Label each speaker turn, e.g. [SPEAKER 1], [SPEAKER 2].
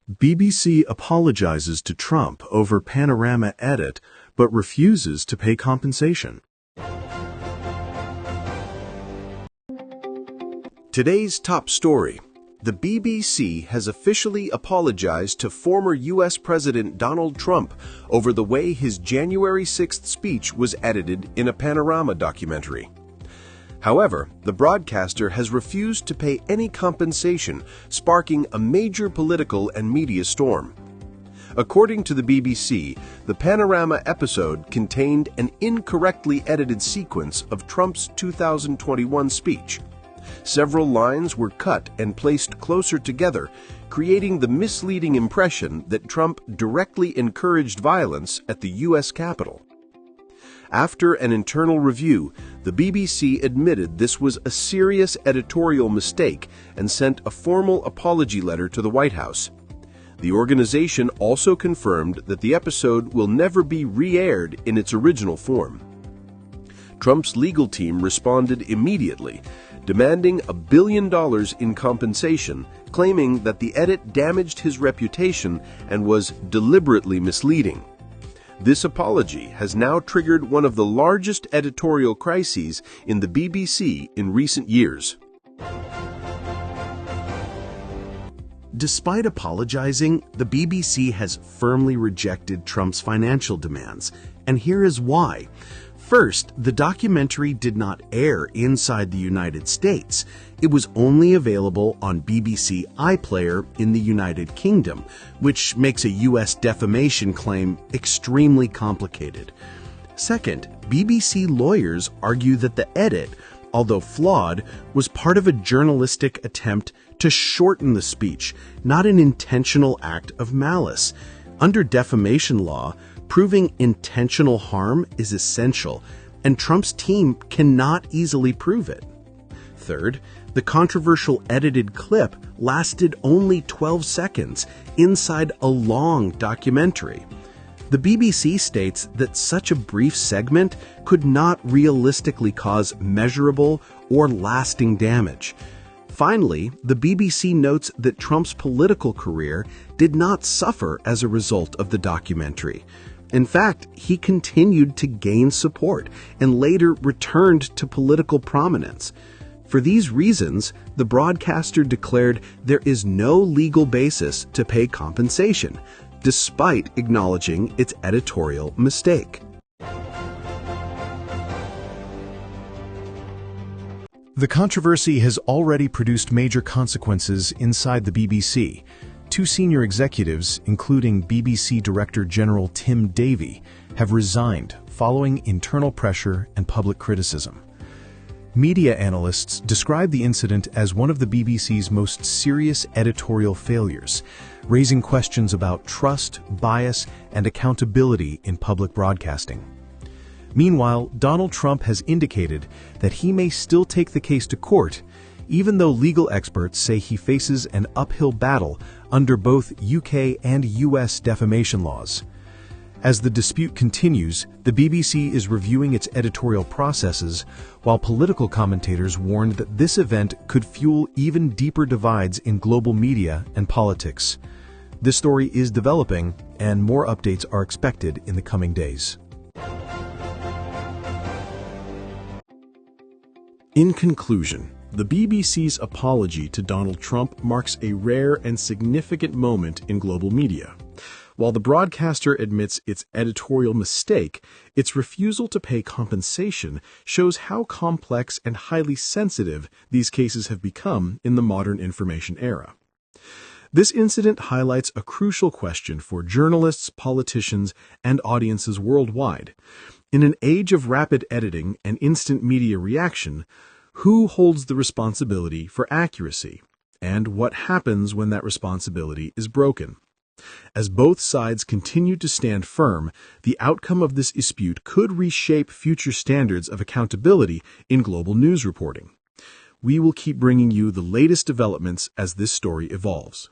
[SPEAKER 1] BBC apologizes to Trump over Panorama edit, but refuses to pay compensation. Today's top story. The BBC has officially apologized to former U.S. President Donald Trump over the way his January 6th speech was edited in a Panorama documentary. However, the broadcaster has refused to pay any compensation, sparking a major political and media storm. According to the BBC, the Panorama episode contained an incorrectly edited sequence of Trump's 2021 speech. Several lines were cut and placed closer together, creating the misleading impression that Trump directly encouraged violence at the U.S. Capitol. After an internal review, the BBC admitted this was a serious editorial mistake and sent a formal apology letter to the White House. The organization also confirmed that the episode will never be re-aired in its original form. Trump's legal team responded immediately, demanding $1 billion in compensation, claiming that the edit damaged his reputation and was deliberately misleading. This apology has now triggered one of the largest editorial crises in the BBC in recent years. Despite apologizing, the BBC has firmly rejected Trump's financial demands, and here is why. First, the documentary did not air inside the United States. It was only available on BBC iPlayer in the United Kingdom, which makes a U.S. defamation claim extremely complicated. Second, BBC lawyers argue that the edit, although flawed, was part of a journalistic attempt to shorten the speech, not an intentional act of malice. Under defamation law, proving intentional harm is essential, and Trump's team cannot easily prove it. Third, the controversial edited clip lasted only 12 seconds inside a long documentary. The BBC states that such a brief segment could not realistically cause measurable or lasting damage. Finally, the BBC notes that Trump's political career did not suffer as a result of the documentary. In fact, he continued to gain support and later returned to political prominence. For these reasons, the broadcaster declared there is no legal basis to pay compensation, despite acknowledging its editorial mistake. The controversy has already produced major consequences inside the BBC. Two senior executives, including BBC Director General Tim Davie, have resigned following internal pressure and public criticism. Media analysts describe the incident as one of the BBC's most serious editorial failures, raising questions about trust, bias, and accountability in public broadcasting. Meanwhile, Donald Trump has indicated that he may still take the case to court, even though legal experts say he faces an uphill battle under both UK and US defamation laws. As the dispute continues, the BBC is reviewing its editorial processes, while political commentators warned that this event could fuel even deeper divides in global media and politics. This story is developing, and more updates are expected in the coming days. In conclusion, the BBC's apology to Donald Trump marks a rare and significant moment in global media. While the broadcaster admits its editorial mistake, its refusal to pay compensation shows how complex and highly sensitive these cases have become in the modern information era. This incident highlights a crucial question for journalists, politicians, and audiences worldwide. In an age of rapid editing and instant media reaction, who holds the responsibility for accuracy? And what happens when that responsibility is broken? As both sides continue to stand firm, the outcome of this dispute could reshape future standards of accountability in global news reporting. We will keep bringing you the latest developments as this story evolves.